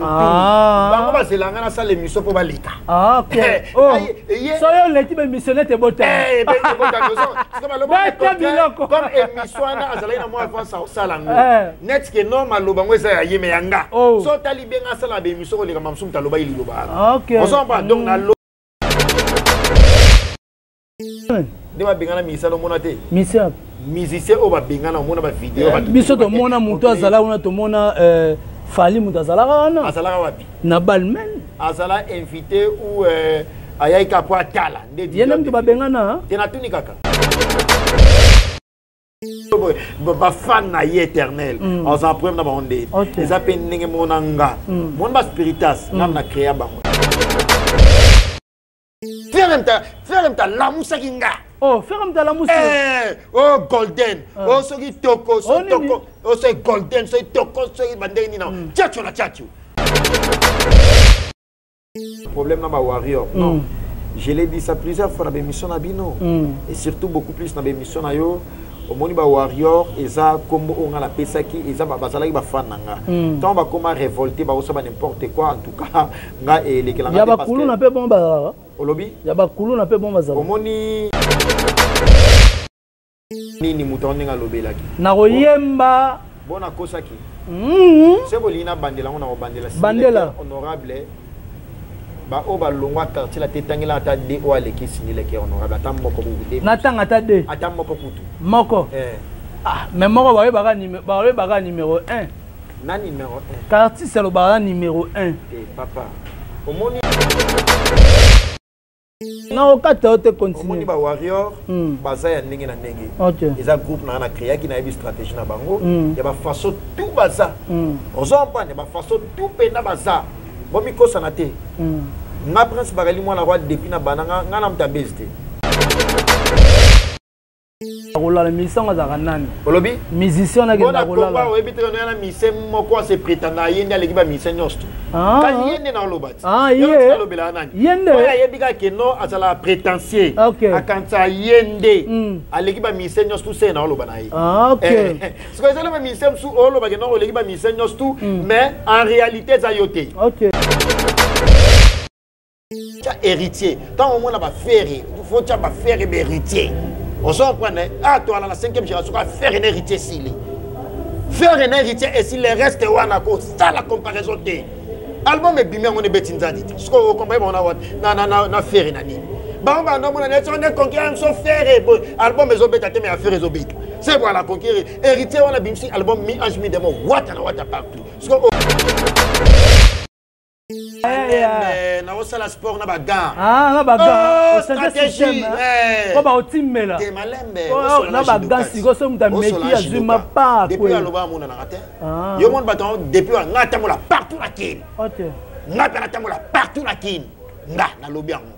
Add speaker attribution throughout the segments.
Speaker 1: bango bazelanga na sala émission po baleka
Speaker 2: ok soyo leti be missionnaire te bota
Speaker 1: comme émission na azalaki na moi avance osala ngo net que non maloba ngo eza ya yeme yanga so tali benga sala be émission ko leka mamsum taloba ililoba
Speaker 2: ok
Speaker 1: on s'en va donc na de ba bengana misalo mona te
Speaker 2: misal
Speaker 1: musicien o ba bengana mona ba vidéo ba
Speaker 2: biso to mona muto azala una to mona Fali muto azala wana
Speaker 1: azala wapi
Speaker 2: na balmen
Speaker 1: azala invité ou ayaika po atala ndedi
Speaker 2: yena mtu ba bengana
Speaker 1: tena tuni kaka ba fan na éternel en s'en prendre na bonde les appels ndenge monanga mon ba spiritas na créer bango faire ta la musakinga
Speaker 2: oh faire ta la musakinga
Speaker 1: oh golden oh soki toko so toko oh c'est golden so toko so bandeni na chacho na chacho problème na ba warrior non je l'ai dit ça plusieurs fois dans l'émission na bino et surtout beaucoup plus dans l'émission na yo au moni ba warrior eza kombo onga la pesaki eza ba bazalaki ba fan nanga tant ba koma révolter ba osaba n'importe quoi en tout cas nga et les kelanga
Speaker 2: ya ba kulu na pe bon ba
Speaker 1: olobi
Speaker 2: ya ba kulu na pe bon bazala
Speaker 1: au moni nini mutonde nga lobelaki
Speaker 2: na koyemba
Speaker 1: bona kosaki c'est bolina bandela on a bandela
Speaker 2: bandela
Speaker 1: honorable ba o ba longwa quartier la tetangela ata de o aleki sinile ke honorable ata moko kude
Speaker 2: natanga ata de
Speaker 1: ata moko kutu
Speaker 2: moko mais moko ba numéro 1
Speaker 1: na numéro 1
Speaker 2: quartier c'est le ba numéro 1
Speaker 1: papa au moni
Speaker 2: na okata te continuer
Speaker 1: moni ba warrior baza ya ndenge na ndenge eza groupe na créer qui na yebi stratégie na bango ya ba façon tout baza ozo mpane ba façon tout pena baza bomi ko sanate nga prince bagali mwana roi depuis na bananga nga na mtabezte
Speaker 2: rola mission za kanani
Speaker 1: olobi
Speaker 2: musicien na
Speaker 1: genda rola ba webi te na mission moko se prétendant yende aleki ba mission nyosto ka yende na lobat
Speaker 2: yende
Speaker 1: lobela nani
Speaker 2: yende
Speaker 1: oya yebika ke no azala prétentieux akanta yende aleki ba mission nyosto se na loba na yi
Speaker 2: ok
Speaker 1: ce que ezala ba mission su oloba ke no oleki ba mission nyosto mais en réalité za yote
Speaker 2: ok
Speaker 1: héritier tant au moins là ba faire il faut tu ba faire héritier on s'en prend à toi la 5e génération va faire un héritier s'il faire un héritier et si le reste wana ko ça la comparaison de album et bimé on est betinza dit ce qu'on comprend on a na faire nani ba on no mona on est conquérir so faire album les obéta mais affaire les obéta c'est voilà conquérir héritier on a bimsi album mi ange mi demo what partout ce qu'on na osala sport na baga
Speaker 2: na baga
Speaker 1: stratégie
Speaker 2: ko ba otimela
Speaker 1: te malembe
Speaker 2: na baga siko so muta meki azuma pa
Speaker 1: depuis aloba mona na rate yo mon baton depuis nga tamola partout la kin
Speaker 2: ok
Speaker 1: nga pera tamola partout la kin nga na lobi yango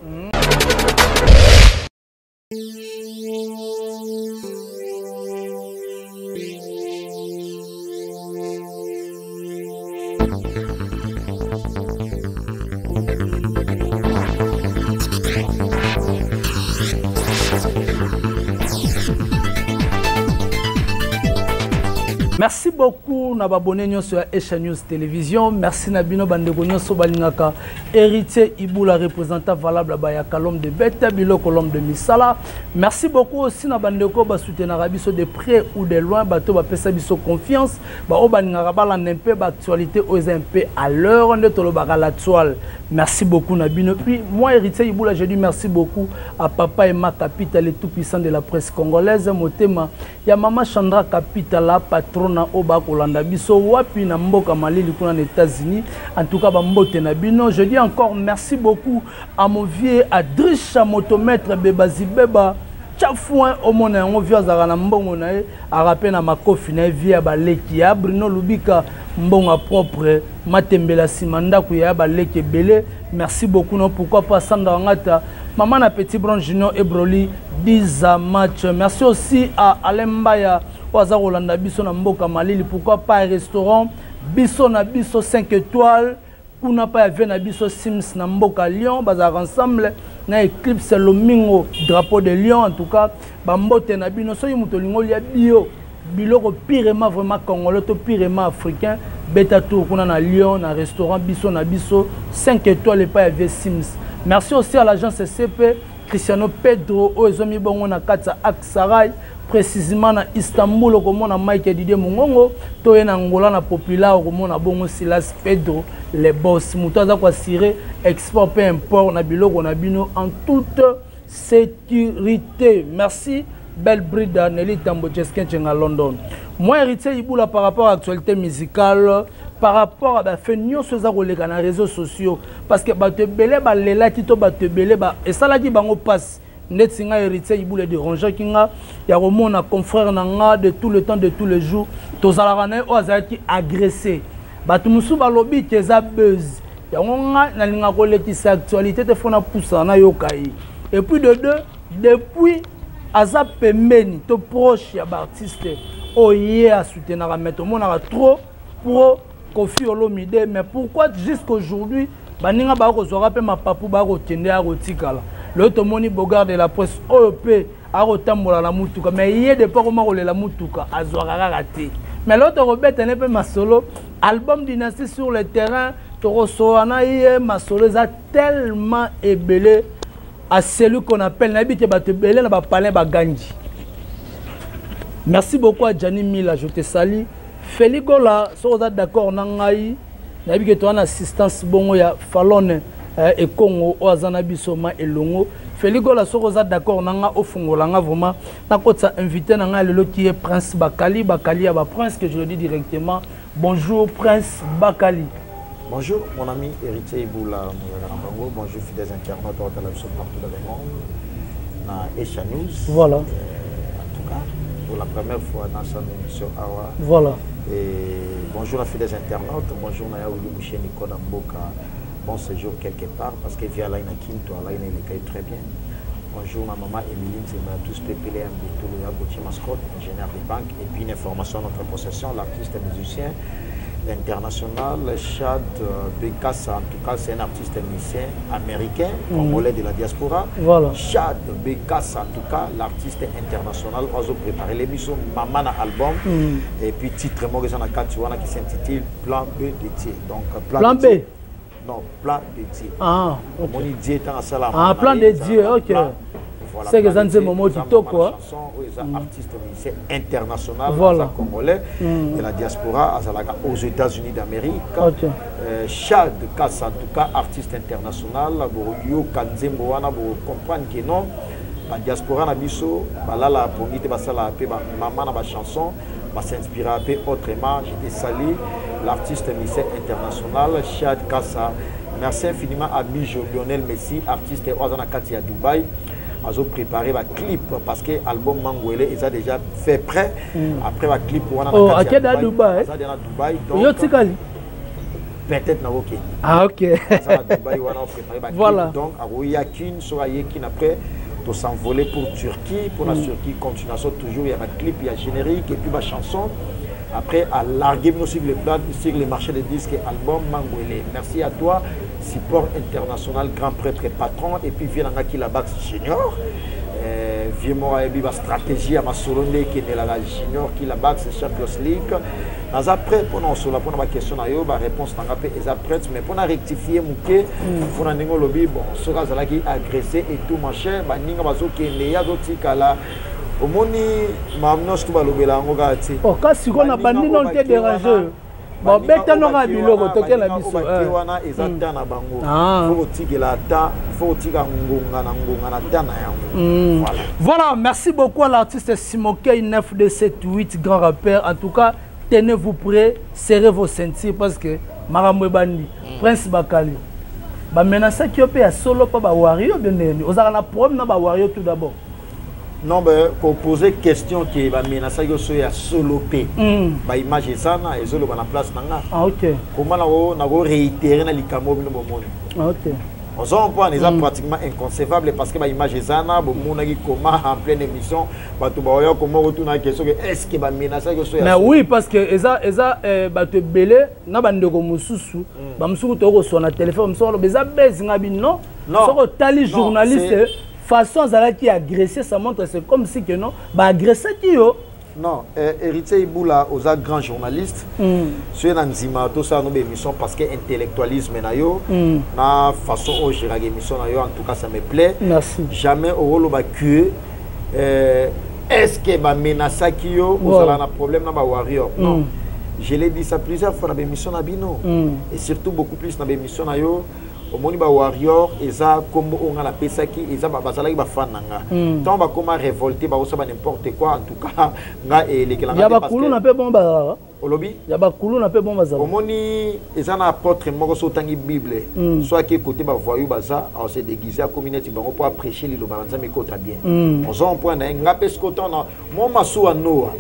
Speaker 2: Merci beaucoup na abonné sur Esha News Télévision. Merci Nabino Bandegonyo Sobalingaka, héritier Iboula, représentant valable à l'homme de Beta, Biloko l'homme de Misala. Merci beaucoup aussi na Bandeko ba soutenir Rabiso de près ou de loin, bato ba pesa biso confiance, ba obaningaka ba la nempe ba actualité aux MP à l'heure de tolobaka la toile. Merci beaucoup Nabino. Puis moi héritier Iboula, je dis merci beaucoup à Papa Emma Capital, le tout puissant de la presse congolaise, Motema, ya Mama Chandra Capital, la patron na oba kolanda biso wapi na mboka malili kuna na États-Unis en tout cas ba mbote na bino. Je dis encore merci beaucoup à mon vieux Adricha motomètre Bebazi Beba chafouin au mona on vient za na mbongo na a rappel na makofi na via baleki ya Bruno Lubika mbonga propre matembela simanda ku ya baleki belé. Merci beaucoup non pourquoi pas Sandra Ngata maman na Petit Bron Junior et Broly 10 match. Merci aussi à Alembaya Waza Rolanda biso na mboka malili pourquoi pas restaurant biso na biso 5 étoiles kuna pa ya na biso Sims na mboka Lyon bazar ensemble na Eclipse Lomingo drapeau de Lyon en tout cas ba mbote na bino so yimuto lingoli ya bio biloko pirement vraiment congolais to pirement africain beta tour kuna na Lyon na restaurant biso na biso 5 étoiles pas avec Sims. Merci aussi à l'agence CP Cristiano Pedro ozomi bongo na katsa Aksaray précisément na Istanbul comme na Mike Didier Mongongo to na Angola na Populaire comme na bongo Silas Pedro les boss mutaza kwa siré export peu import na biloko na bino en toute sécurité. Merci Belle Brida Nelly Tambo Jesken à London. Moi héritier Iboula par rapport à l'actualité musicale par rapport à la fait nous sur les réseaux sociaux parce que ba te belé ba lela ki to ba te belé ba et ça la dit bango passe net singa héritier Iboula déranger kinga ya romona confrère nanga de tout le temps de tous les jours to zalarane o azaki agressé ba tu musu ba lobby keza buzz ya ngonga na linga ko letisa actualité te fona poussa na yokai et puis de deux depuis aza pembeni to proche ya ba artiste oye a soutenir à mettre mon trop pro Kofi Olomide mais pourquoi jusqu'aujourd'hui baninga ba ko zora pe mapapu ba ko tende a rotikala l'autre moni Bogard de la presse OP a rotambola la mutuka mais yé de pas comment la mutuka azora raté mais l'autre Robert ne pe masolo album dynastie sur le terrain to resoana yé masolo za tellement ébélé à celui qu'on appelle nabi ke ba te belé na ba palin ba ganji. Merci beaucoup à Gianni Mila, je te salue. Feligola, si vous êtes d'accord, Nangaï, nabi ke to an assistance bongo ya Falone et Congo, Oazanabi Soma et Longo. Feligola, si vous êtes d'accord, Nanga Ofungolanga vraiment. Na kota invité Nanga le qui est Prince Bakali, Bakali Aba Prince que je le dis directement. Bonjour Prince Bakali.
Speaker 1: Bonjour mon ami héritier Iboula Mouyarambango, bonjour fidèles internautes de la télévision partout dans le monde, na Esha News.
Speaker 2: Voilà.
Speaker 1: En tout cas, pour la première fois dans son émission Awa.
Speaker 2: Voilà.
Speaker 1: Et bonjour à fidèles internautes, bonjour Naya Ouli Mouché Nico Damboka, bon séjour quelque part parce que via là il y a Kinto, là il y a très bien. Bonjour ma maman Emiline, c'est tous pépélé un tout le Gauthier Mascotte, ingénieur de banque et puis une information à notre possession, l'artiste musicien. International, Chad Bekassa, en tout cas c'est un artiste musicien américain, congolais de la diaspora.
Speaker 2: Voilà.
Speaker 1: Chad Bekassa, en tout cas l'artiste international, on a préparé l'émission Mamana album et puis titre moi qui s'intitule Plan B de Dieu. Donc
Speaker 2: Plan B.
Speaker 1: Non, Plan de Dieu.
Speaker 2: Ah.
Speaker 1: Mon Dieu est en salam.
Speaker 2: Ah, Plan de Dieu, ok.
Speaker 1: Voilà,
Speaker 2: c'est que ça ne moment du tout quoi.
Speaker 1: Artiste musicien international
Speaker 2: voilà.
Speaker 1: Congolais de la diaspora aux États-Unis d'Amérique.
Speaker 2: Okay.
Speaker 1: Chad Kassa, en tout cas artiste international. Yo Kanzembo wana pour comprendre que non, la diaspora na biso, là la pongite basala pe maman na ba chanson, va s'inspirer peu autrement. Je te salue l'artiste musicien international Chad Kassa. Merci infiniment à Bijo Lionel Messi, artiste Oazana Kati à Dubaï. Ils ont préparé un clip parce que l'album Mangouele ils ont déjà fait prêt. Après le clip on a
Speaker 2: à Dubaï.
Speaker 1: Peut-être na OK.
Speaker 2: Ah OK.
Speaker 1: Dubaï on a préparé
Speaker 2: voilà.
Speaker 1: Donc il y a qu'une soirée qui après de s'envoler pour Turquie pour la Turquie continuation toujours il y a un clip il y a générique et puis ma chanson. Après à larguer sur les plans sur les marchés de disques album Mangouele. Merci à toi. Support international, grand prêtre et patron, et puis vient qui la Bax Junior. Vieux moi et la stratégie à ma solonde qui est la Junior qui la Bax Champions League. Nous après pour nous sur la question à yo, la réponse n'a pas été prête, mais pour rectifier mouké, pour nous lobby bon, sera qui agressé et tout machin, bah ninga bazo qui est né à d'autres kala. Au moni, mamnos tout balobela ngogati.
Speaker 2: Oh, quand si on a bandi non te déranger. Bon, bête non a biloko toke la biso.
Speaker 1: Wana ezata na bango. Faut tigela ta, faut tiga ngonga na tana yango. Voilà.
Speaker 2: Voilà, merci beaucoup à l'artiste Simoke 9278 grand rappeur. En tout cas, tenez-vous prêts, serrez vos ceintures parce que Maramwe Bandi, Prince Bakali. Ba menace qui opé à solo pas ba wario bien neni. Ozala na problème na ba wario tout d'abord.
Speaker 1: Non, mais pour poser question qui va menacer que soit solo P. Bah image ça na et solo na place nanga.
Speaker 2: Ah OK.
Speaker 1: Comment na réitérer na likamo bino bomoni.
Speaker 2: Ah OK.
Speaker 1: On s'en prend les pratiquement inconcevable parce que bah image ça na bomona qui comment en pleine émission bah tu bah comment retourner la question est-ce que va menacer que soit.
Speaker 2: Mais oui parce que eza bah te belé na bandeko mususu ba musuku to ko so na téléphone musuku beza bezinga bino. Non. So tali journaliste façon qui agressé ça montre c'est comme si que non bah agressé qui yo
Speaker 1: Non, héritier Iboula, aux grands journalistes, ceux qui ont tout ça, nous émission parce que intellectualisme na façon où je regarde émission en tout cas ça me plaît.
Speaker 2: Merci.
Speaker 1: Jamais au rôle que est-ce que ba menaça qui yo vous avez un problème na ba warrior. Non. Je l'ai dit ça plusieurs fois dans l'émission na bino et surtout beaucoup plus dans l'émission na yo. Au moni ba warrior eza comme on a la pesaki eza ba bazala ba fananga tant ba comment révolter ba osa ba n'importe quoi en tout cas nga et les kelanga
Speaker 2: ya ba kulu na pe bon ba
Speaker 1: olobi
Speaker 2: ya ba kulu na pe bon bazala
Speaker 1: au moni eza na apôtre moko so tangi bible soit que côté ba voyou baza on se déguiser à communauté bango pour prêcher li lo ba nzambe ko ta bien on son point nga pe ce côté na mo masu anoa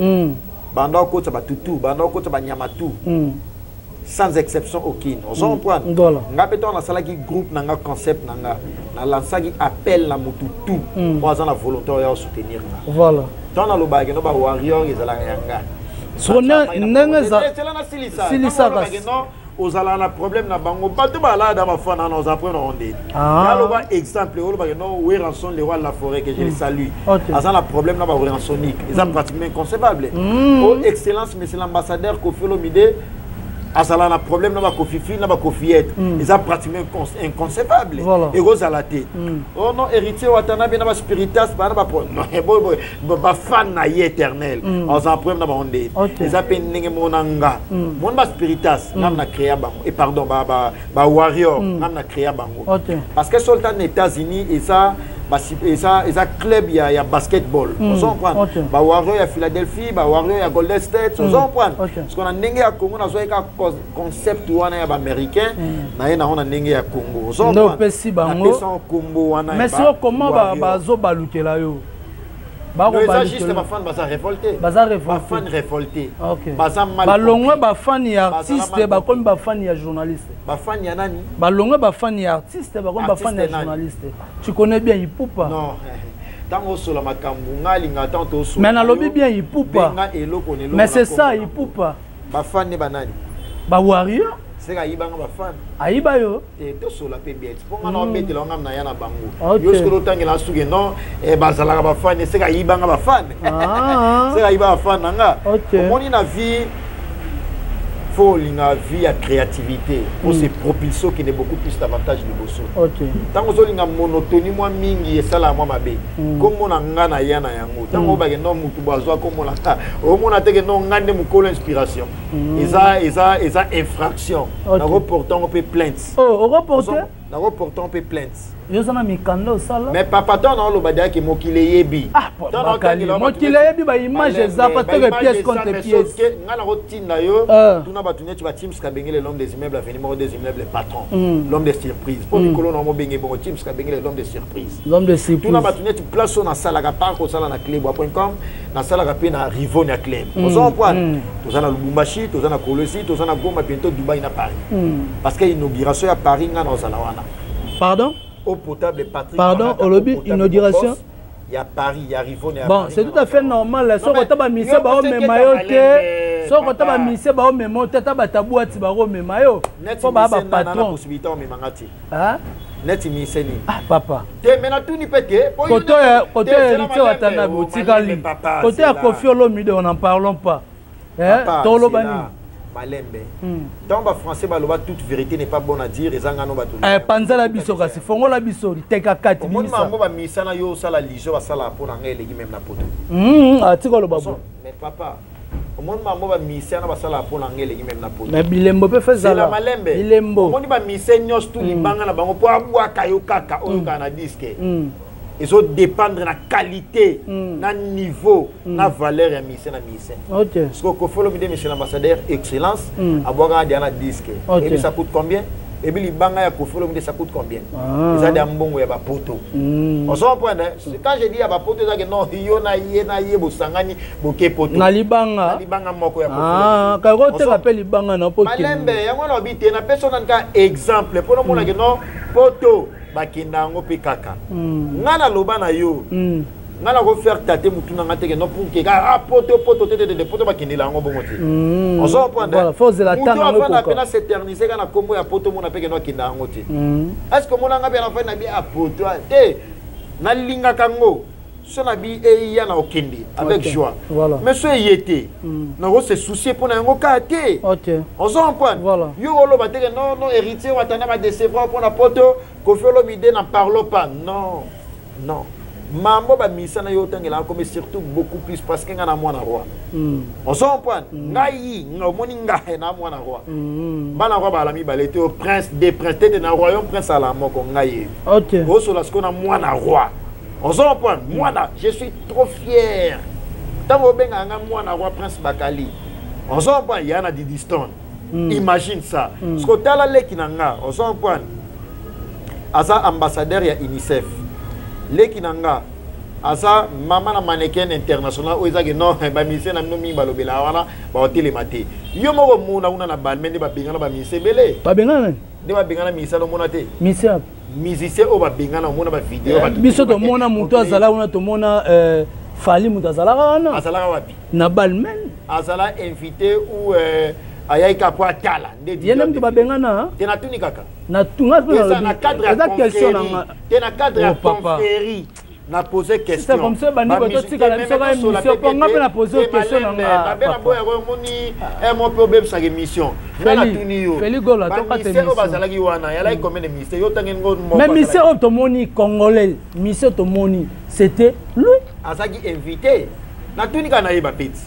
Speaker 1: banda ko ta ba tutu banda ko ta ba nyamatu sans exception aucune. On s'en prend. Nga beton na sala qui groupe nanga concept nanga na lança qui appelle la mututu pour la volonté de soutenir.
Speaker 2: Voilà.
Speaker 1: Dans la loba no ba warrior ezala yanga.
Speaker 2: Sona nanga za
Speaker 1: silisa ozala na problème na bango bato bala da mafana na ozapprendre onde. Ya loba exemple o loba no we rançon le roi de la forêt que je le salue. Asa na problème na ba rançonique. Ils ont pratiquement inconcevable. Oh excellence monsieur l'ambassadeur Kofi Olomide asala na problème na ba kofifi na ba kofiette ils ont pratiquement inconcevable et gozalate oh non héritier watanabe na ba spiritas ba na ba non ba fan na éternel aux emprunts na ba onde ils appellent ninge monanga mon ba spiritas ngam na créer bango et pardon ba warrior ngam na créer bango parce que sultan des États-Unis et ça club il y a basketball on s'en prend ba warrior ya Philadelphie ba warrior ya Golden State on s'en prend parce qu'on a ndenge ya Congo na zoeka concept wana ya ba américain na ye na on a ndenge ya Congo on s'en prend
Speaker 2: no pesi bango Congo wana mais c'est comment ba zo balukela yo ba ko ba
Speaker 1: juste ba fan ba ça révolté fan révolté
Speaker 2: ba longwe ba fan ya artiste ba comme ba fan ya journaliste
Speaker 1: ba fan ya nani
Speaker 2: ba longwe ba fan ya artiste ba comme ba fan ya journaliste tu connais bien Ipupa
Speaker 1: non tango sola makambu ngali ngatanto so
Speaker 2: mais na lobi bien Ipupa mais c'est ça Ipupa
Speaker 1: ba fan ne ba nani
Speaker 2: ba warrior
Speaker 1: c'est ka yibanga ba fan
Speaker 2: ayiba yo
Speaker 1: to sola pe bien pour nga no metela ngam na yana bango yo sko tangela suge non e bazala ba fan c'est ka yibanga ba fan c'est ka yiba ba fan nga moni na vie faut la vie à créativité pour se propulser qui est beaucoup plus d'avantages de bosso tant que zolinga monotonie moi mingi et sala moi mabe comme on a ngana yana yango tant que ba no mutu bazwa comme on la au mona te que no ngande mukolo inspiration eza infraction na reportant on peut plainte na reportant on peut plainte
Speaker 2: yo sana mikando sala
Speaker 1: mais papa ton on lo badia ki mokile yebi
Speaker 2: mokile yebi ba image za pas que pièce contre pièce
Speaker 1: ngana rotina yo tuna batunya tu ba Teams Kabengele l'homme des immeubles avenir mort des immeubles patron l'homme des surprises pour Nicolas no mo benge bon Teams Kabengele l'homme des surprises tuna batunya tu place na sala ka pa ko sala na clebois.com na sala ka pe na Rivone à Clem on point tozana Lubumbashi tozana Kolosi tozana Goma bientôt Dubaï na Paris parce que inauguration à Paris ngana osala wana
Speaker 2: pardon
Speaker 1: eau potable Patrick
Speaker 2: pardon au lobby inauguration
Speaker 1: il y a Paris il y a Rivone
Speaker 2: bon c'est tout à fait normal so ko taba mise ba o memayote so ko taba mise ba o memote taba tabuati ba o memayo fo ba patron
Speaker 1: possibilité o memangati
Speaker 2: hein
Speaker 1: neti miseni
Speaker 2: papa
Speaker 1: te mena tout ni pété
Speaker 2: côté héritier watana botikali côté à Kofi Olomide on n'en parlons pas hein tolo bani
Speaker 1: malembe dans ba français baloba toute vérité n'est pas bonne à dire ezanga no bato
Speaker 2: panzala biso kasi fongo la biso teka kati
Speaker 1: bisa mo ba misana yo sala lijo ba sala pour na ngai legi même na poto
Speaker 2: atiko lo babo
Speaker 1: mais papa au monde mambo ba misana ba sala pour na ngai legi même na poto
Speaker 2: mais bilembo pe feza
Speaker 1: la malembe
Speaker 2: bilembo
Speaker 1: moni ba misenyos tout libanga na bango po abwa kayo kaka oyo kana disque ils ont dépendre de la qualité, na niveau, na valeur et mission na mission. Parce que Kofi Olomide monsieur l'ambassadeur excellence, aboga diana disque. Et puis ça coûte combien? Et puis les banga ya Kofi Olomide ça coûte combien? Ils ont des mbongo ya ba poto. On s'en prend quand je dis ya ba poto ça que non yo na ye bosangani boke poto.
Speaker 2: Na libanga
Speaker 1: moko ya Kofi.
Speaker 2: Ah, ka go te rappelle libanga na poto.
Speaker 1: Malembe yango na bité na personne nka exemple pour no mona que non poto bakenda ngo pe kaka ngana loba na yo ngana ko faire tater mutuna ngate ke no pour que poto poto bakendela ngo bongo te on s'en prend
Speaker 2: voilà faut la tana ngo
Speaker 1: ko na s'éterniser kana kombo ya poto mona pe ke no kenda ngo te est-ce que mona nga bien na fa na bien a poto te na linga kango son habit et y en a aucun avec joie.
Speaker 2: Voilà.
Speaker 1: Mais ce y était. Non, c'est souci pour un gars.
Speaker 2: Ok.
Speaker 1: On s'en prend.
Speaker 2: Voilà.
Speaker 1: Yo lo ba teke non non héritier wa tana ba décevoir pour la poto ko fait l'omide n'en parle pas. Non. Non. Mambo ba misa na yo tangela comme surtout beaucoup plus parce que ngana mwana roi. On s'en prend. Ngai ngomoni ngai na mwana roi. Bana roi ba la mi balete au prince des princes de na royaume prince à la moko ngai.
Speaker 2: Ok.
Speaker 1: O so la ce qu'on a mwana roi. On s'en prend. Moi je suis trop fier. Tant au benga nga mwana roi prince Bakali. On s'en prend, il y en a des distances. Imagine ça. Ce que tu as là, on s'en prend. Asa ambassadeur ya UNICEF. Lekinanga. Asa maman na mannequin international. Oisa que non, ba mise na no mi balobela wana ba hotel maté. Yo mo mona una na balmen de ba bengana ba mise belé.
Speaker 2: Ba bengana?
Speaker 1: De ba bengana mise lo mona te.
Speaker 2: Mise.
Speaker 1: Musicien o ba bengana mona ba vidéo ba.
Speaker 2: Biso to mona muto azala una to mona Fali Mutazala wana.
Speaker 1: Azala wapi?
Speaker 2: Na Balmen.
Speaker 1: Azala invité ou ayaika kwa tala.
Speaker 2: Yena mtu babengana.
Speaker 1: Tena tuni kaka.
Speaker 2: Na tunga
Speaker 1: na cadre à question na. Tena cadre à confrérie. Na poser question.
Speaker 2: C'est comme ça bandi bato tika la mission émission pour nga na poser question na.
Speaker 1: Na bena boya remoni mon problème sa émission. Na tuni yo.
Speaker 2: Feli gola to ka te mission.
Speaker 1: Bazala ki wana yala i combien de ministère yo tangen ngo mo.
Speaker 2: Même ministère automoni congolais, ministère automoni, c'était lui.
Speaker 1: Azaki invité. Na tuni kana yeba peti.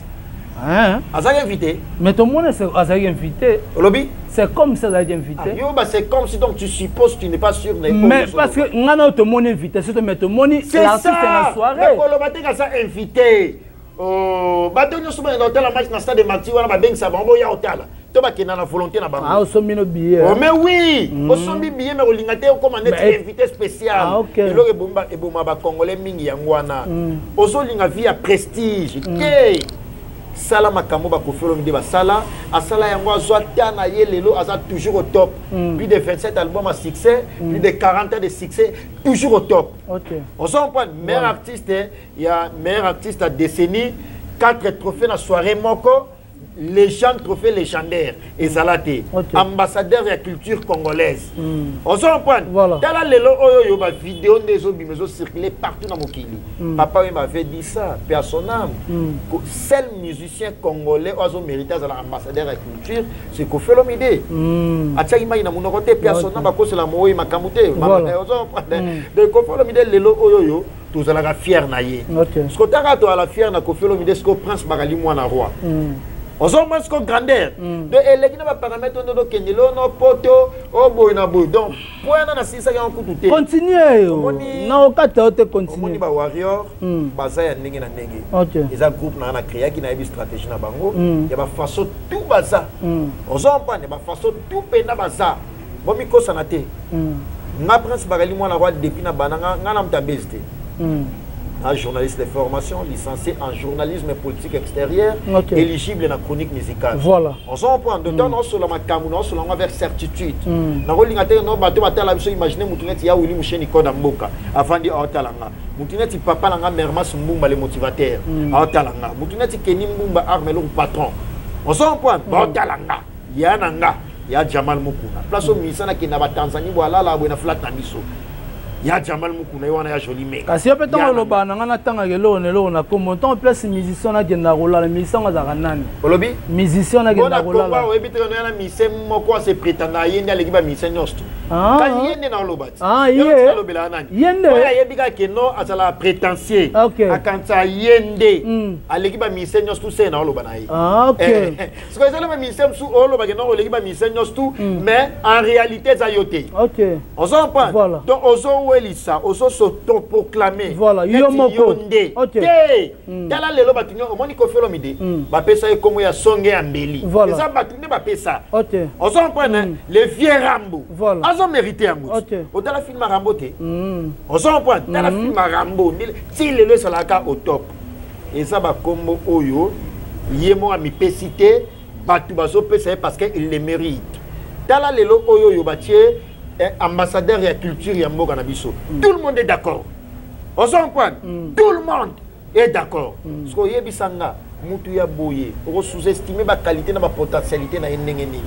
Speaker 2: Hein?
Speaker 1: Azaki invité.
Speaker 2: Mais tout le monde est Azaki invité.
Speaker 1: Lobby?
Speaker 2: C'est comme ça Azaki invité.
Speaker 1: Yo bah c'est comme si donc tu supposes tu n'es pas sûr des.
Speaker 2: Mais parce que ngana tout le monde invité, c'est mais tout le monde
Speaker 1: c'est
Speaker 2: l'artiste la soirée.
Speaker 1: Mais pour le matin quand ça invité. Oh, bato nous sommes dans l'hôtel la match dans stade de Marty wana ba beng ça bon ya hôtel. To ba kena na volonté na bango.
Speaker 2: Ah, au sommet no billet.
Speaker 1: Oh mais oui, au sommet billet mais olingate comme un invité spécial.
Speaker 2: Ah OK.
Speaker 1: Et le bomba et bomba ba congolais mingi yangwana. Oso linga via prestige. OK. Sala makambo ba kofelo mide ba sala, asala yango azwa tana ye lelo aza toujours au top. Plus de 27 albums à succès, plus de 40 ans de succès, toujours au top.
Speaker 2: OK.
Speaker 1: On s'en prend meilleur artiste, il y a meilleur artiste à décennie, 4 trophées dans la soirée moko. Légende, trophée légendaire et Zalate, ambassadeur de la culture congolaise. On s'en prend. Dans la lelo oyo ba vidéo des obimezo circulé partout dans mon kili. Papa m'avait dit ça, personne seul musicien congolais ozo mérité à l'ambassadeur de la culture, c'est Koffi Olomide. Atia imai na muno côté personne ba ko c'est la moyi makamute. Ozo prend. De Koffi Olomide lelo oyo tous ala fier na ye. Ce que t'as to ala fier na Koffi Olomide ce que prince Bakali mwana roi. On s'en pense qu'on grandeur. De élégir va paramètre de Kenilo, no poto, oh boy na boy. Donc, pour un an à 6 ans, on peut
Speaker 2: continuer. Non, au cas où tu continues.
Speaker 1: On warrior, basa ya ndenge na ndenge. OK. Ils ont groupe na créé qui na une stratégie na bango. Il y a façon tout basa. On s'en prend, il y a façon tout pena basa. Bon miko sanate. Na prince Bakali moi na roi depuis na bananga ngana mtabezte. Un journaliste de formation, licencié en journalisme et politique extérieure, éligible dans la chronique musicale.
Speaker 2: Voilà.
Speaker 1: On s'en prend de temps, on se l'a camouflé, on se l'a avec certitude. Dans le lingateur, non, bateau, bateau, la mission, imaginez, Moutinette, il y a Willy Mouchen, Nicolas Mboka, avant de Aotalanga. Moutinette, papa, langa, Mermas Mbumba, les motivateurs, Aotalanga. Moutinette, Kenny Mbumba, Armelo, patron. On s'en prend, Aotalanga, Yananga, ya Jamal Mukuna. Place au Misana qui n'a pas Tanzanie, voilà, là, où il a flat Namiso. Ya Jamal Mukuna wana ya joli mec.
Speaker 2: Kasi peut on loba na ngana tanga gelo ne na comme temps place musicien na genda rola musicien za kanani.
Speaker 1: Olobi?
Speaker 2: Musicien na genda rola.
Speaker 1: Ona ko ebite na musicien moko se prétendant yende aleki ba musicien nyosto. Ka yende na lobati.
Speaker 2: Ah yé. Yende.
Speaker 1: Oya yebika ke no azala prétentieux. Akanta yende. Aleki ba musicien nyosto se na loba na yi.
Speaker 2: Ah OK.
Speaker 1: Ce que c'est le musicien sou oloba ke no aleki ba musicien nyosto mais en réalité za yote.
Speaker 2: OK.
Speaker 1: On s'en prend. Donc ozo Elisa, oso s'autoproclamer.
Speaker 2: Voilà, yomoko.
Speaker 1: OK. Tala lelo batunyo omoni Koffi Olomide. Ba pesa comme ya songe ambeli. Et ça batunyo ba pesa.
Speaker 2: OK.
Speaker 1: On s'en prend les vieux Rambo.
Speaker 2: Voilà.
Speaker 1: Azo mérité Rambo.
Speaker 2: OK.
Speaker 1: O tala film Rambo te. On s'en prend tala film Rambo. Si lelo salaka au top. Et ça ba kombo oyo yemo a mi pesité batu bazo pesa parce qu'il le mérite. Tala lelo oyo yo batie ambassadeur de la culture Yambo Ganabiso. Tout le monde est d'accord. On s'en prend. Tout le monde est d'accord. Parce que Yebisanga, Moutou Yaboye, on sous-estimer la qualité et la potentialité dans une nengeni.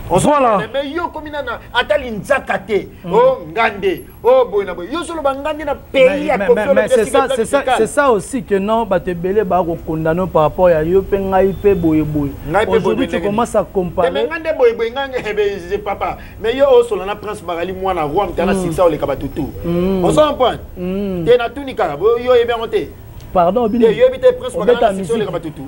Speaker 2: Voilà.
Speaker 1: Mais yo comme na atali nzakate oh ngande oh boyna boy yo solo bangande na pays à
Speaker 2: mais c'est ça aussi que non ba te belé ba ko condamner par rapport à yo pe ngai pe boye boye. Aujourd'hui tu commences à comparer.
Speaker 1: Mais ngande boye boye ngande papa mais yo solo na prince Bagali mwana roi mtana siksa ole kabatutu. On s'en prend. Te na tunika yo e bien monté.
Speaker 2: Pardon,
Speaker 1: il y a des princes qui sont les Kabatutu.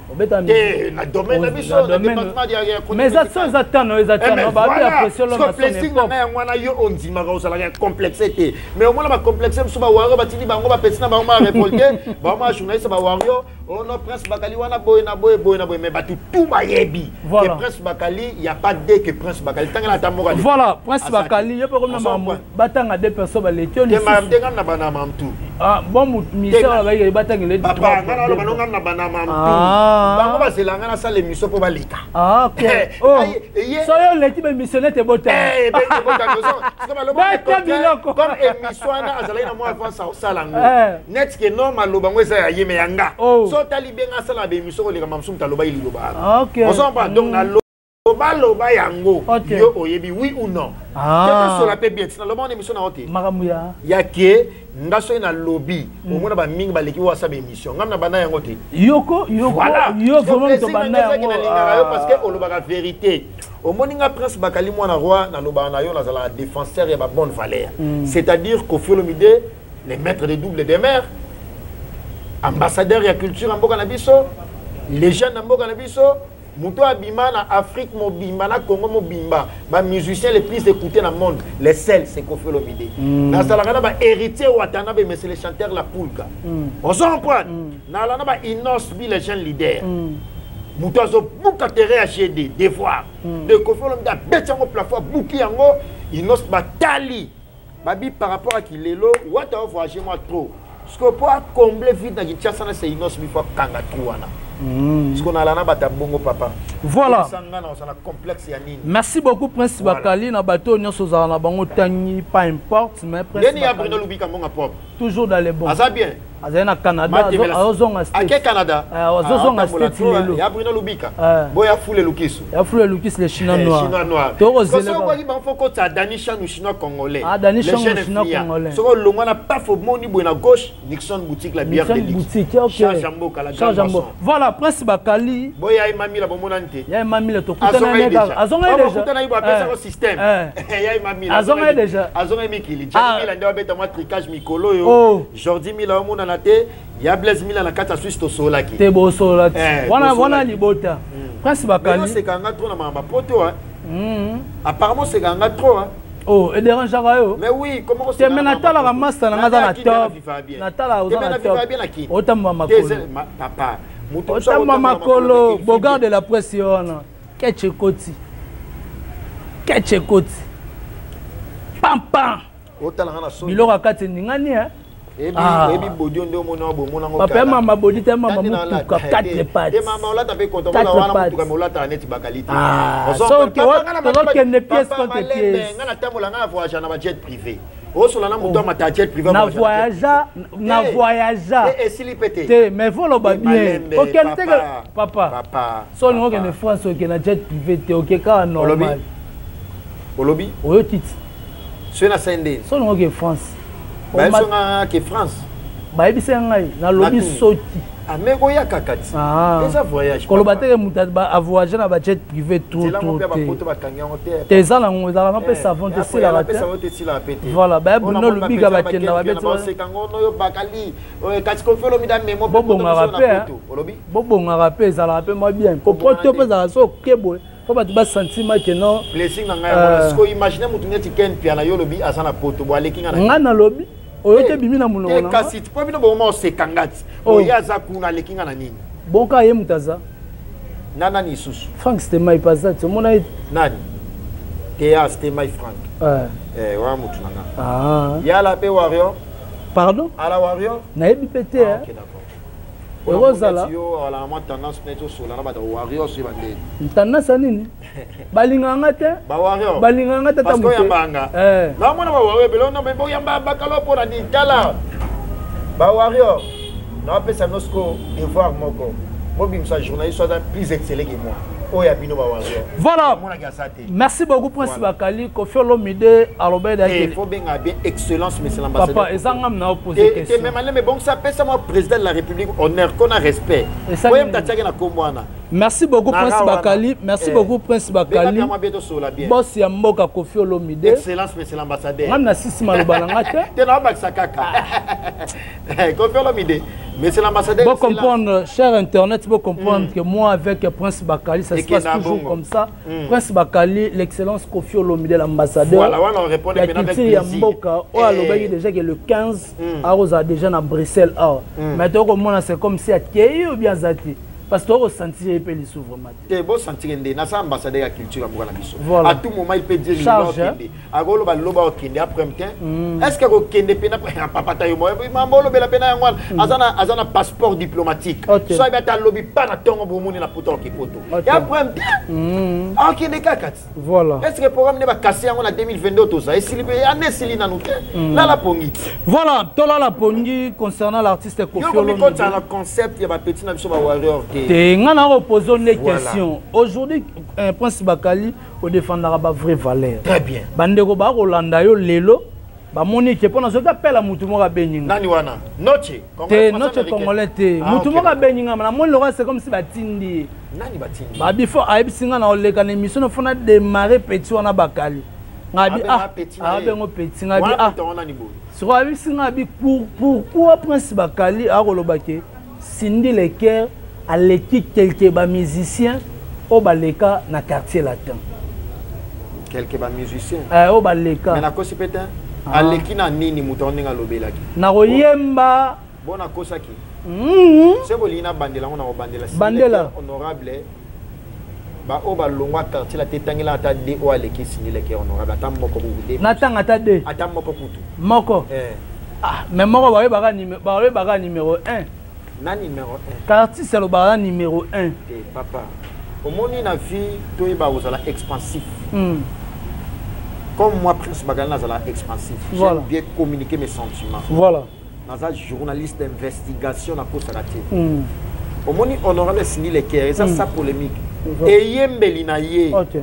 Speaker 1: Na domaine de mission, le département de
Speaker 2: mais ça sont attendent, ils attendent.
Speaker 1: Voilà. Ce plaisir na ya mwana yo ondima ka osala complexité. Mais au moins la complexité so ba waro batini bango ba pesina ba ma révolter, ba ma journaliste ba wario, oh non prince Bakali wana boy na boy mais batu tout ba yebi. Que prince Bakali, il y a pas dès que prince Bakali tanga ta mora.
Speaker 2: Voilà, prince Bakali, yo pe comme na batanga deux personnes ba letio li.
Speaker 1: Te ma mdenga na bana mamtu.
Speaker 2: Ah bon misère ba yi batanga
Speaker 1: papa ngana lo banonga na bana mamtu bango baselanga na sala émission po baleka
Speaker 2: ok oh so yo leti be missionnaire te bota comme
Speaker 1: émission na azala na moi avant ça salango net que non maloba ngo esa ya yeme yanga so tali benga sala be émission ko leka mamsum taloba ili loba
Speaker 2: ok
Speaker 1: on s'en pas donc na loba yango yo oyebi oui ou non que sur la paix bien na loba on émission na hote
Speaker 2: makamuya
Speaker 1: ya ke ngaso na lobby au moins ba mingi ba leki wa sa émission ngam na bana yango te
Speaker 2: yoko yo vraiment to bana yango
Speaker 1: parce que o loba la vérité au moninga prince Bakali mwana roi na loba na yo na la défenseur ya ba bonne valeur c'est-à-dire Koffi Olomide les maîtres des doubles des mers ambassadeur ya culture mboka na biso les jeunes mboka na biso Mouto abima na Afrique mobimba na Congo mobimba ba musiciens les plus écoutés dans le monde les seuls c'est Koffi Olomide na salaka na ba héritier watana be mais c'est les chanteurs la poulka on s'en prend na la na ba Inos bi les jeunes leaders Mouto zo buka terre HD devoir de Koffi Olomide betango plafond buki yango Inos batali babi par rapport à Kilelo wata voyager moi trop ce que pour combler vite na Kinshasa na c'est Inos mi fois kanga truana. Ce qu'on a là, bongo papa.
Speaker 2: Voilà. Merci beaucoup, Prince Bakali. Na bateau, nous sommes na bango tani, pas importe, mais Prince Bakali. Toujours dans les bons.
Speaker 1: Ah ça bien.
Speaker 2: Azana Canada, azonga state.
Speaker 1: À quel Canada?
Speaker 2: Azonga state lelo.
Speaker 1: Ya Bruno Lubika. Boya foule Lukisu.
Speaker 2: Ya foule Lukis les Chinois noirs.
Speaker 1: Chinois noirs.
Speaker 2: Toro
Speaker 1: zele. Parce que il faut que ça Danishan ou Chinois congolais.
Speaker 2: Ah Danishan ou Chinois congolais.
Speaker 1: So le monde n'a pas faux moni boina gauche, Nixon boutique la bière de
Speaker 2: boutique. OK.
Speaker 1: Charjambo kala. Charjambo.
Speaker 2: Voilà, Prince Bakali.
Speaker 1: Boya imami la bomonante.
Speaker 2: Ya imami la to kutana nega. Azonga déjà.
Speaker 1: Kutana ibo apesa ko système. Ya imami la.
Speaker 2: Azonga déjà.
Speaker 1: Azonga mikili. Jami la ndio beta moi tricage mikolo yo. Jordi Mila omona na te. Ya Blaise Mila na kata Suisse to solaki.
Speaker 2: Te bo solaki. Wana libota. Prince Bakali.
Speaker 1: C'est kanga trop na mama poto apparemment c'est kanga trop
Speaker 2: oh et dérange yo.
Speaker 1: Mais oui, comment
Speaker 2: c'est mais natala la master na na top. Natala ozana top. Otamba makolo.
Speaker 1: Papa.
Speaker 2: Otamba makolo, bogar de la presse yona. Ketchekoti. Pam pam.
Speaker 1: Otala na so.
Speaker 2: Biloko kati ningani
Speaker 1: ebi bodio ndio mona bo mona ngo
Speaker 2: papa mama bodi te mama mutuka 4 pattes
Speaker 1: te mama olata be konto mona wana mutuka molata net bakalite
Speaker 2: so que to que ne pièce contre pièce
Speaker 1: ngana tamola ngana voyage na jet privé o sola na muto ma jet privé
Speaker 2: na voyage
Speaker 1: et s'il pété
Speaker 2: te mais volo ba bien OK papa so ngo que ne France OK na jet privé te OK ka normal
Speaker 1: olobi
Speaker 2: oyo titi
Speaker 1: so na sende
Speaker 2: so ngo que France
Speaker 1: ba songa ke France
Speaker 2: ba ebisa ngai na lobi soti
Speaker 1: amego ya kakati eza voyage
Speaker 2: ko loba te muta ba voyager na ba jet privé tout te za na ngo za na pe savon te sila la te voilà ba Bruno Lubiga ba kenda ba beto
Speaker 1: c'est kango no yo bakali kati ko felo mi da memo
Speaker 2: bobo ngara pe za la pe moi bien ko poto pe za so kebo faut pas te sentiment que non
Speaker 1: blessing na ngai parce que imagine mutu neti ken piana yo lobi asana poto bo aleki
Speaker 2: ngana lobi oyote bimi na munoko
Speaker 1: na kasi po bino bo mo se kangati oya za kuna lekinga na nini
Speaker 2: bonka ye mutaza
Speaker 1: nana ni susu
Speaker 2: Frank Stemai paza tu mona
Speaker 1: nani Théa Stemai Frank wa mutu nanga ya la pe wario
Speaker 2: pardon
Speaker 1: ala wario
Speaker 2: na yebi pété
Speaker 1: OK d'accord Rosala yo ala ma tendance peut sola na ba wario so bande
Speaker 2: tendance nini balinganga te
Speaker 1: ba wario
Speaker 2: balinganga te
Speaker 1: tamu te na mona ba wario belo na be yamba bakalo pona di kala ba wario na pesa nosco devoir moko mobim sa journaliste soit plus excellent que moi
Speaker 2: Voilà. Merci beaucoup, Prince Bakali. Kofi Olomide,
Speaker 1: il faut bien excellence, monsieur l'ambassadeur.
Speaker 2: Papa, et ça, on a posé question.
Speaker 1: Mais bon, ça peut moi président de la République, honneur, qu'on a respect.
Speaker 2: Merci beaucoup, Prince Bakali. Merci beaucoup, Prince Bakali. Boss Yamboka Kofi Olomide.
Speaker 1: Excellence, monsieur l'ambassadeur.
Speaker 2: On a 6 malobalangate.
Speaker 1: Tu n'as pas ça caca. Kofi Olomide. Monsieur l'ambassadeur.
Speaker 2: Pour comprendre, cher Internet, pour comprendre que moi, avec Prince Bakali, ça se passe toujours comme ça. Prince Bakali, l'excellence Kofi Olomide, l'ambassadeur.
Speaker 1: Voilà, on répond maintenant avec plaisir.
Speaker 2: Déjà que le 15, Arosa a déjà à Bruxelles. Maintenant, c'est comme si à Kéi ou bien Zati. Parce que tu sentir un peu les souverainetés.
Speaker 1: Tu peux sentir que c'est ambassadeur de la culture.
Speaker 2: Voilà.
Speaker 1: À tout moment, il peut dire qu'il
Speaker 2: charge.
Speaker 1: Est-ce que vous avez un passeport diplomatique? Soit il y a un lobby pas dans ton monde na puto qui poto. Et après OK des cacat.
Speaker 2: Voilà.
Speaker 1: Est-ce que le programme n'est pas cassé en 2022 tout ça? Et s'il y a année na nous là la pongi.
Speaker 2: Voilà, tola la pongi concernant l'artiste Kofi Olomide.
Speaker 1: Yo comme le concept il y a petit na biso ba warrior.
Speaker 2: On a reposé une question. Aujourd'hui, Prince Bakali, on défendra la vraie valeur.
Speaker 1: Très bien.
Speaker 2: Bandeko ba Rolanda yo lelo, ba monique pendant ce qu'appelle la mutumo beninga.
Speaker 1: Nani wana? Noche.
Speaker 2: Noche congolais te. Mutumo beninga, na mon lora c'est comme si batindi.
Speaker 1: Nani batindi?
Speaker 2: Ba before aibsinga na oleka na émission on a démarré petit wana Bakali. Ngabi bengo petit ngabi sur aibsinga bi pourquoi Prince Bakali a rolobake Cindy Leker à l'équipe quelques musiciens au baleka na quartier latin.
Speaker 1: Quelques musiciens.
Speaker 2: Au baleka.
Speaker 1: Mais na kosi pétain. À l'équipe na nini mutonde nga lobelaki.
Speaker 2: Na royemba.
Speaker 1: Bona kosaki. C'est bolina bandela on a bandela.
Speaker 2: Bandela
Speaker 1: honorable. Ba o ba longwa quartier la tetangela ata de o aleki Cindy Leker honorable ata moko bude.
Speaker 2: Natanga ata de.
Speaker 1: Ata moko kutu.
Speaker 2: Moko. Mais moko ba numéro 1.
Speaker 1: Nani numéro 1.
Speaker 2: Quartier c'est le bar numéro 1.
Speaker 1: Papa. Au monde na vie, toi il va vous aller expansif. Comme moi Prince Bakali nazala expansif. J'aime bien communiquer mes sentiments.
Speaker 2: Voilà.
Speaker 1: Naza journaliste d'investigation na kosa raté. Au monde honorable Cindy Leker et ça polémique. Et yembeli na ye.
Speaker 2: OK.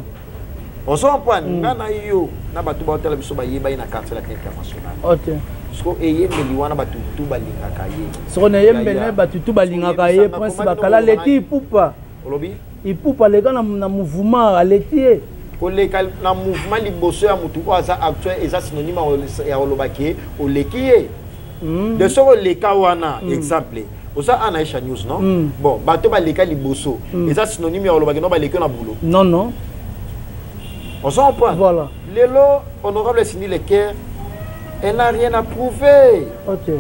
Speaker 1: On s'en point ngana yo na batu ba hotel biso ba yeba na quartier la international.
Speaker 2: OK.
Speaker 1: So eyembeli wana batu tu balingaka ye.
Speaker 2: So na yembeli batu tu balingaka ye Prince Bakala leti ipupa.
Speaker 1: Olobi?
Speaker 2: Ipupa lega na mouvement aleti.
Speaker 1: Koleka na mouvement liboso ya mutu ko aza actuel eza synonyme ya olobaki olekiye. De so leka wana exemple. Osa Anaisha News non? Bon, bato ba leka liboso. Eza synonyme ya olobaki no ba leka na boulot.
Speaker 2: Non non.
Speaker 1: On s'en prend.
Speaker 2: Voilà.
Speaker 1: Lelo honorable Cindy Leker, elle n'a rien à prouver.
Speaker 2: OK.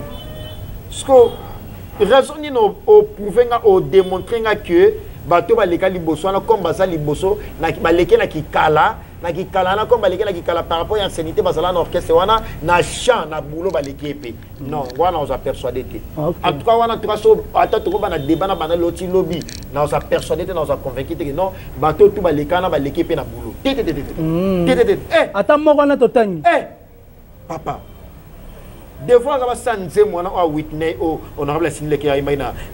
Speaker 1: Parce que raison ni no prouver nga o démontrer nga que bato ba leka liboso na comme baza liboso na ba leka na kikala na comme ba leka na kikala par rapport à ancienneté basala na orchestre wana na chant na boulot ba leka épée. Non, wana on a persuadé te. En tout cas wana tu vas so ata to ba na débat na bana loti lobby na on a persuadé te na on a convaincu te que non bato tu ba leka na ba leka épée na boulot.
Speaker 2: Attends moko na totani.
Speaker 1: Papa. Des fois, on va s'enlever à Whitney, honorable Cindy Leker,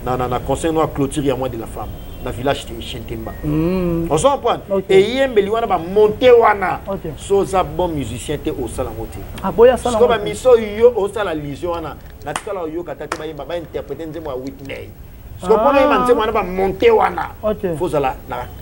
Speaker 1: na conseil noir clôture à moi de la femme, dans le village de Chintimba. On s'en prend. Et hier, il y a monté wana. Soza bon musicien te au salamote.
Speaker 2: Ah boya salamote.
Speaker 1: Parce que miso yo au salalisio wana. Na tikala yo katate ba interpréter nzembo à Whitney. Parce que pour les nzembo wana ba monté wana. Faut la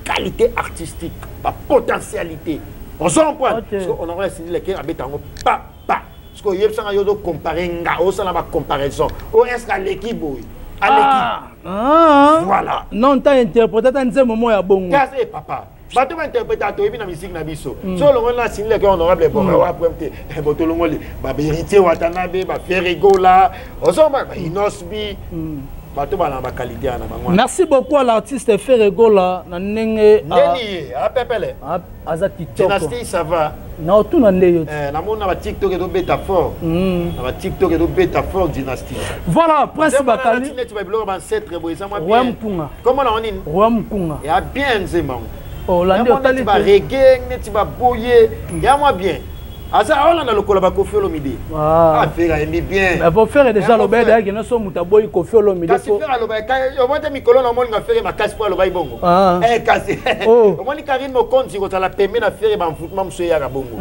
Speaker 1: qualité artistique, la potentialité. On s'en prend. Parce que honorable Cindy Leker habite en pas. Parce que yeb sanga yodo comparer nga o ça na ba comparaison o est-ce que l'équipe boy à l'équipe voilà
Speaker 2: non t'as interprété dans ce moment ya bongo
Speaker 1: qu'est-ce papa bato ba interpréter to ebi na musique na biso so longo na Cindy Leker honorable bon wa premte boto longo le ba héritier watanabe ba ferego là o so ba inosbi bato ba na ba qualité na bango.
Speaker 2: Merci beaucoup à l'artiste Ferego là na ndenge
Speaker 1: neni a pepele
Speaker 2: aza TikTok
Speaker 1: dynastie ça va
Speaker 2: na tout na ndeyo
Speaker 1: na mona ba TikTok et do beta fort na ba TikTok et do beta fort dynastie.
Speaker 2: Voilà Prince Bakali
Speaker 1: tu vas bloquer 27 reboisa moi
Speaker 2: bien Mpunga
Speaker 1: comment on dit
Speaker 2: Roi Mpunga
Speaker 1: ya bien nzema
Speaker 2: oh la ndio
Speaker 1: tali ba reggae tu vas boyer ya moi bien Asa on a le collab Kofi Olomide. Ah faire aimé bien.
Speaker 2: Mais faut faire déjà le bail d'ailleurs que nous sommes mutaboy Kofi Olomide.
Speaker 1: Kasi faire le bail quand on va te mikolo na moni nga faire ma casse pour le bail bongo. Kasi. Au moins Karine mo konti ko la permet na faire ba football monsieur ya bongo.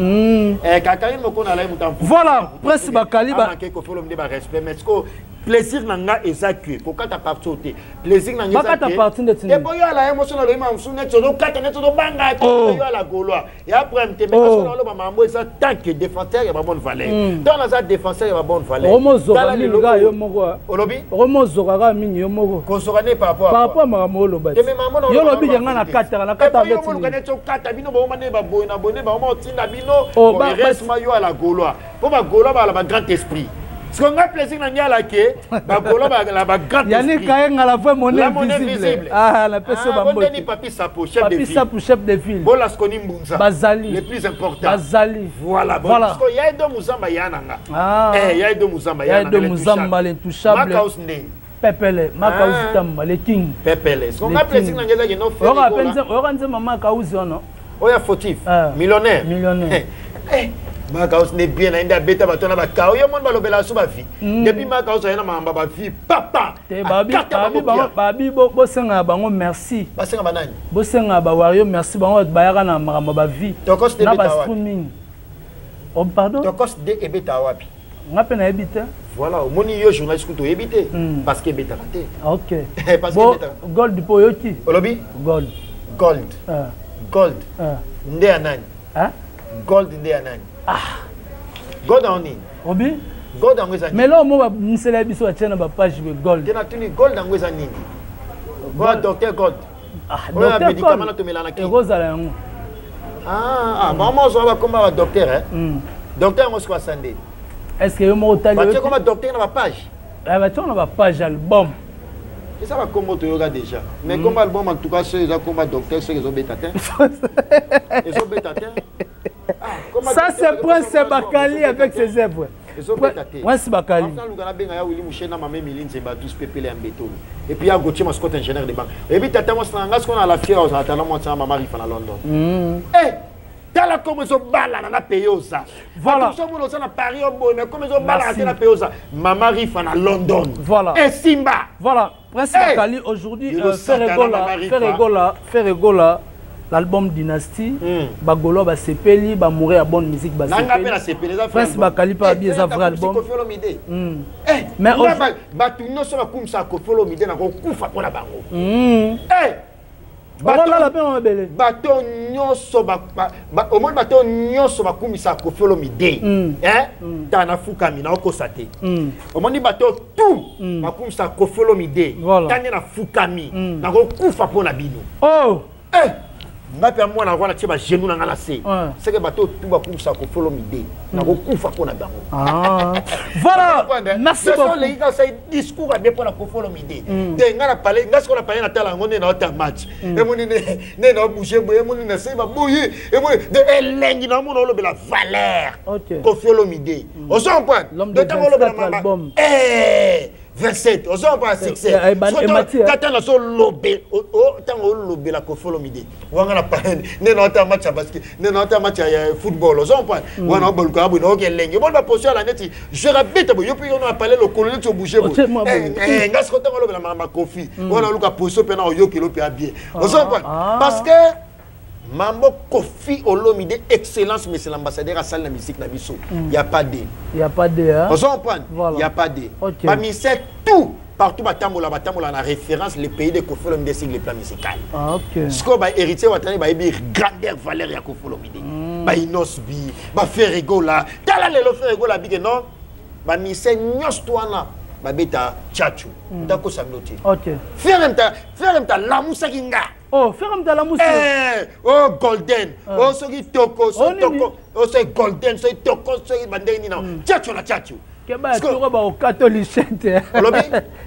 Speaker 1: Karine mo kona la mutam.
Speaker 2: Voilà, Prince Bakali ba
Speaker 1: Kofi Olomide ba respect mais ko plaisir nanga exact ko kata partout plaisir nanga exact.
Speaker 2: Bakata partie de
Speaker 1: et pour yo la émotion na le mam sune tso kata net tso banga ko yo la goloa. Et après me te mais parce que lo mambo ça tant que défenseur ya ba bonne valeur. Dans la défenseur ya ba bonne valeur.
Speaker 2: Romozo ba linga yo moko.
Speaker 1: Olobi?
Speaker 2: Romozo ka mingi yo moko.
Speaker 1: Ko sorane par rapport
Speaker 2: à maman loba. Yo lobi yanga na kata na kata beti. Yo
Speaker 1: kana tso kata bino ba mane ba boy na bonne ba mo tinda bino. O reste ma yo la goloa. Pour ba goloa ba la grand esprit. Ce qu'on a plaisir dans la que Bagolo la grand esprit.
Speaker 2: Yannick Kayenga la fois monnaie visible. Ah la personne ba
Speaker 1: mbote. On papi sapo chef de ville.
Speaker 2: Papi sapo chef de ville.
Speaker 1: Bola skoni mbunza.
Speaker 2: Bazali.
Speaker 1: Le plus important.
Speaker 2: Bazali.
Speaker 1: Voilà. Parce que ya do muzamba yananga. Ya do muzamba yananga.
Speaker 2: Ya do muzamba l'intouchable.
Speaker 1: Makaus ne.
Speaker 2: Pepele, Makaus tamba le king.
Speaker 1: Pepele. Ce qu'on a plaisir dans la que no fait.
Speaker 2: On rappelle maman Kaus non.
Speaker 1: Oya fautif. Millionnaire.
Speaker 2: Millionnaire.
Speaker 1: Makaus ne bien ainda beta batona ba kao yo mon balobela su ba vie depuis Makaus yana mamba ba vie papa
Speaker 2: te babi bo senga bango merci
Speaker 1: ba senga banani
Speaker 2: bo senga ba wario merci bango ba yaka na mamba ba vie
Speaker 1: tokos de beta
Speaker 2: streaming oh pardon
Speaker 1: tokos de ebeta wapi
Speaker 2: ngape na ebita
Speaker 1: voilà moni yo journaliste kuto ebité parce que beta raté
Speaker 2: OK
Speaker 1: parce que beta
Speaker 2: gold po yoki
Speaker 1: olobi
Speaker 2: gold
Speaker 1: nde anani gold nde anani God on in.
Speaker 2: Obi?
Speaker 1: God on weza.
Speaker 2: Mais là, moi, je sais pas si tu as une page de gold.
Speaker 1: Tu as tenu gold on weza nini? God, docteur God.
Speaker 2: Docteur
Speaker 1: médicament na to melana ki.
Speaker 2: Rosala.
Speaker 1: Maman zo ba comme docteur Docteur on se sande.
Speaker 2: Est-ce que moi tali?
Speaker 1: Parce que comme docteur na page.
Speaker 2: Bah tu on a page album.
Speaker 1: Et ça va comme tu yoga déjà. Mais comme album en tout cas c'est comme docteur c'est les obétatins. Les obétatins.
Speaker 2: Ça c'est Prince Bakali avec ses œuvres. Prince Bakali.
Speaker 1: Et puis il y a Gauthier Mascotte ingénieur de banque. Et puis tata moi ce qu'on a la fière aux attendant moi ça maman rifa à London. Eh dans la comme ils ont balle na payer ça.
Speaker 2: Voilà.
Speaker 1: Comme ils ont Paris au bon mais comme ils ont balle na payer ça. Maman rifa à London.
Speaker 2: Voilà.
Speaker 1: Et Simba.
Speaker 2: Voilà. Prince Bakali aujourd'hui fait rigola. L'album Dynasty, Bagolo va sepeli, va mourir à bonne musique, va sepeli. Prince Bakali pas bien ça vrai album.
Speaker 1: Mais batu nyonso ba kumsa Kofi Olomide na ko kufa pona bango.
Speaker 2: Voilà la peine on belé.
Speaker 1: Batu nyonso ba au moins batu nyonso ba kumisa Kofi Olomide. Tana fukami na okosate. Au moins batu tout ba kumisa Kofi Olomide. Tana na fukami na ko kufa pona bino.
Speaker 2: Oh.
Speaker 1: Ngapi moi na wana tiba genou na ngala se c'est que bateau tout ba pour ça ko follow mide na ko kufa ko na bango
Speaker 2: voilà merci beaucoup
Speaker 1: les gars ça discours à bien pour la ko follow mide de ngala parler ngas ko na parler na tala ngone na ota match et moni ne na bouger boye moni na se ba boye et moni de elengi na mo lo la valeur ko follow mide on s'en point de temps lo album 27 aux hommes pas succès tata na so lobé tango lobé la ko follow midi wanga na ne na ta match parce que ne na ta match ya football aux hommes pas wana bol ko abuna ok lenge bon ba position la neti je répète yo puis on a parlé le colonel to bouger ngas ko tango lobé la mama Kofi wana luka position pe na yo kilo pe bien aux hommes pas parce que Mambo Kofi Olomide excellence mais c'est l'ambassadeur à salle la musique na biso il y a pas de hein on s'en prend il y a pas de parmi c'est tout partout batambola na référence le pays de Kofi Olomide sur le plan musical ce que ba héritier watani ba bi grandeur valeur ya Kofi Olomide ba inosbi ba Ferregola tala lelo Ferregola bi non ba mise nyos toana ba beta chachu ndako samnoti faire ta la musakinga.
Speaker 2: Oh, ferme ta la mousse.
Speaker 1: Oh, golden. Oh, ce qui toko, oh, c'est golden, c'est toko, c'est bandeni na. Tchachu na tchachu.
Speaker 2: Keba tu ba au catholichette.
Speaker 1: Lobi?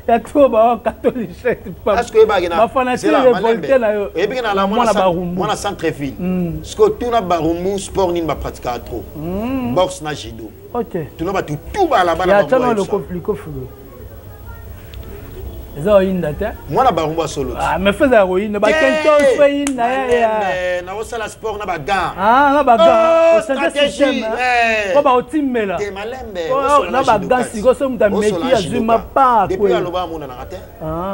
Speaker 2: Ya tu ba au catholichette.
Speaker 1: Parce que ba gina.
Speaker 2: Ba fanatique révolté na yo.
Speaker 1: Et bien na la mona centre-ville. Parce que tout na barumu sport ni ba pratiquer trop. Boxe na judo.
Speaker 2: OK.
Speaker 1: Tu na ba tout ba la ba na.
Speaker 2: Ya tano le compliqué. Ça inda te.
Speaker 1: Moi na barumba solo.
Speaker 2: Ah mais fais ça inda ba kento fais inda ya.
Speaker 1: Na osala sport na baga.
Speaker 2: Ah na baga.
Speaker 1: Stratégie.
Speaker 2: Ko ba otimela.
Speaker 1: Te malembe.
Speaker 2: Na baga siko so muta meki azuma pa.
Speaker 1: Depuis aloba mona na rate.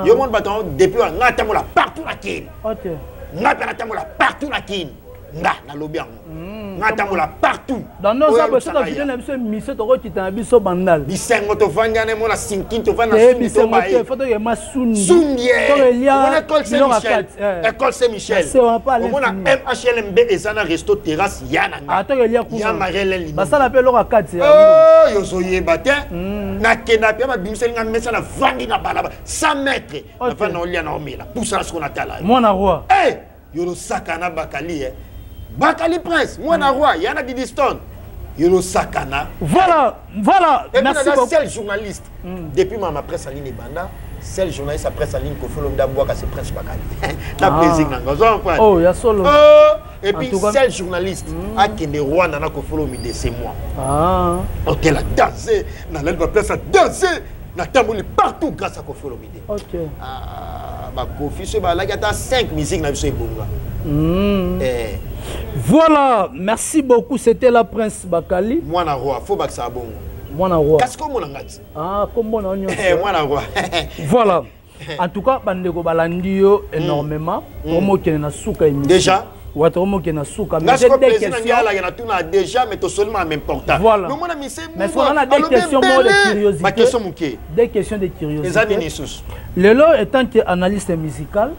Speaker 1: Yo mon baton depuis ngata mola partout la kin.
Speaker 2: OK.
Speaker 1: Ngata mola partout la kin. Nga na lobi yango. Ngata mola partout.
Speaker 2: Dans nos absents de vidéo na biso mission to ko kitana biso bandal.
Speaker 1: Bisengo to vangane mona sinkin to vana
Speaker 2: suni to ba. Photo ya masuni.
Speaker 1: Sundié.
Speaker 2: To elia.
Speaker 1: École Saint-Michel. École Saint-Michel. Mona MHLMB ezana resto terrasse yana.
Speaker 2: Ah to elia ku.
Speaker 1: Ya marele li.
Speaker 2: Ba sala pe lo ka 4.
Speaker 1: Oh yo soye bate. Na kena pe ba bimseli nga mesa na vangi na balaba 100 mètres. Na fa na olia na omela. Poussa ce qu'on attala.
Speaker 2: Mona roi.
Speaker 1: Eh yo lo sakana bakali Bakali Prince, moi na roi, il y en a des stone. Yolo Sakana.
Speaker 2: Voilà.
Speaker 1: Et
Speaker 2: merci
Speaker 1: beaucoup.
Speaker 2: beaucoup.
Speaker 1: Seul journaliste. Depuis ma presse en ligne banda, seul journaliste à presse en ligne qu'on fait l'homme d'abord c'est Prince Bakali. Na plaisir nanga.
Speaker 2: Oh, ya solo.
Speaker 1: Et puis seul journaliste à qui les rois nana qu'on fait l'homme de ces mois. Ah. On était là danser, na la place à danser, na tambouli partout grâce à Kofi Olomide.
Speaker 2: OK.
Speaker 1: Ah, ba Kofi ce ba là il y a 5 musiques na biso ebonga.
Speaker 2: Voilà, merci beaucoup. C'était la Prince Bakali.
Speaker 1: Moi na roi, faut que ça bon.
Speaker 2: Moi na roi.
Speaker 1: Qu'est-ce que mon ngati?
Speaker 2: Ah, comme on a
Speaker 1: moi na roi.
Speaker 2: Voilà. En tout cas, bandeko balandio énormément. Omo kena suka émission.
Speaker 1: Déjà.
Speaker 2: Ouais, omo kena suka.
Speaker 1: Mais j'ai des questions là, il y en a tout là déjà, mais tout seulement important.
Speaker 2: Voilà.
Speaker 1: Mais moi na mise.
Speaker 2: Mais on a des questions de curiosité.
Speaker 1: Ma question mon qui?
Speaker 2: Des questions de curiosité.
Speaker 1: Les années sous.
Speaker 2: Lelo étant que analyste musical,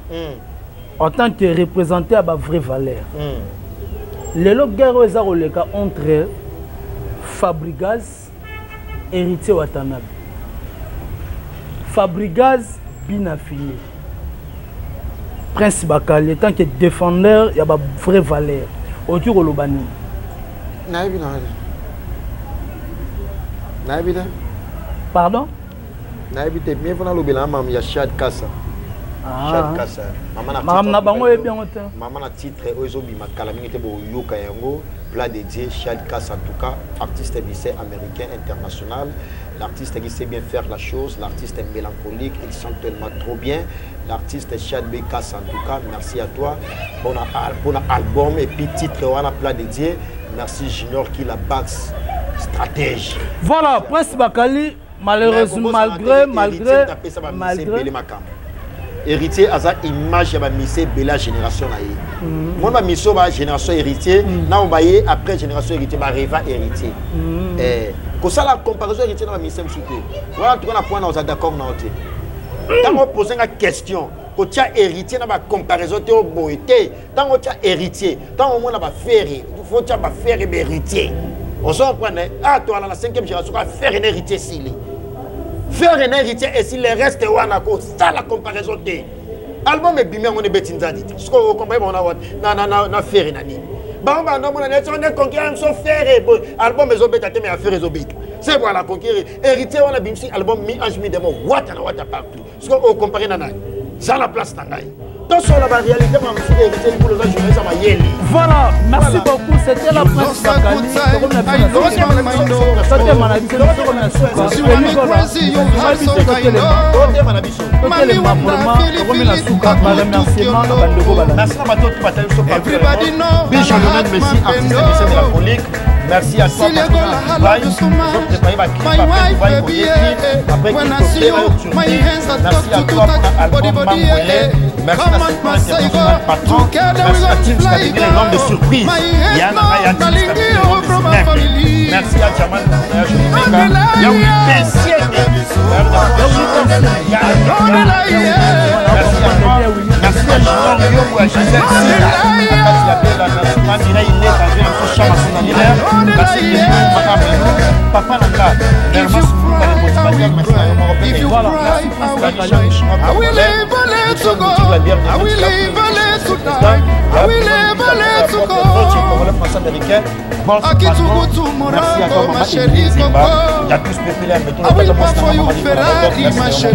Speaker 2: en tant que représenté à ma vraie valeur. Lelo guerre eza koleka entre Fabrigaz héritier Watanabe. Fabrigaz binafili. Prince Bakali tant que défendeur ya ba vraie valeur. Otu kolobani.
Speaker 1: Naibida.
Speaker 2: Pardon?
Speaker 1: Naibida bien vona lobela mam ya Chad Kassa. Chad Kassa.
Speaker 2: Maman na bango e bien hotel.
Speaker 1: Maman na titre ozobi makala mingi te bo yoka yango plat dédié Chad Kassa en tout cas artiste lycée américain international. L'artiste qui sait bien faire la chose, l'artiste est mélancolique, il chante tellement trop bien. L'artiste Chad Kassa en tout cas, merci à toi. Bon album et puis titre on a plat dédié. Merci Junior qui la basse stratège.
Speaker 2: Voilà, Prince Bakali malheureusement malgré
Speaker 1: héritier à sa image ya missé bella génération na ye. Moi ba miso ba génération héritier, na on baye après génération héritier ba reva héritier. Ko ça la comparaison héritier na missé msuté. Voilà tout na point na on d'accord na oté. Tant on pose une question, ko tia héritier na ba comparaison te o boité, tant on tia héritier, tant on na ba faire, il faut tia ba faire héritier. On s'en prend ah toi la 5e génération va faire un héritier sili. Faire un héritier et si le reste wanako ça la comparaison de album et bimé on est betinza dit ce qu'on comprend on a na faire nani ba on a on est conquérir so faire album les obéta mais affaire les obéta c'est voilà conquérir héritier on a bimsi album mi ange mi demo what partout ce qu'on comparer nana ça la place nangai.
Speaker 2: Voilà, merci beaucoup. C'était la Prince Bakali.
Speaker 1: Merci à toi merci à toi pour l'album Mangwele. Merci à international patron. Merci à Tim Skadini, l'homme de surprise. Yana merci à Jamal. Papa Nanga,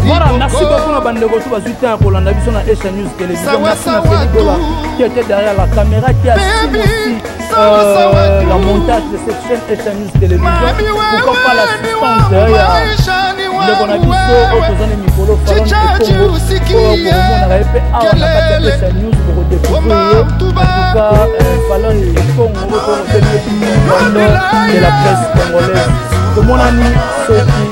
Speaker 2: voilà, merci beaucoup à Bandego tout va suite à Rolanda Bisson à SN News Télévision. Merci à Félix Dola qui était derrière la caméra, qui a suivi aussi la montage de cette chaîne SN News Télévision. Pourquoi pas l'assistance derrière ndeko na biso otozane mikolo Fallon Ekongo okomona pe awa na kati ya news pour découvrir en tout cas Fallon Ekongo de la presse congolaise. Comment on a mis ceux qui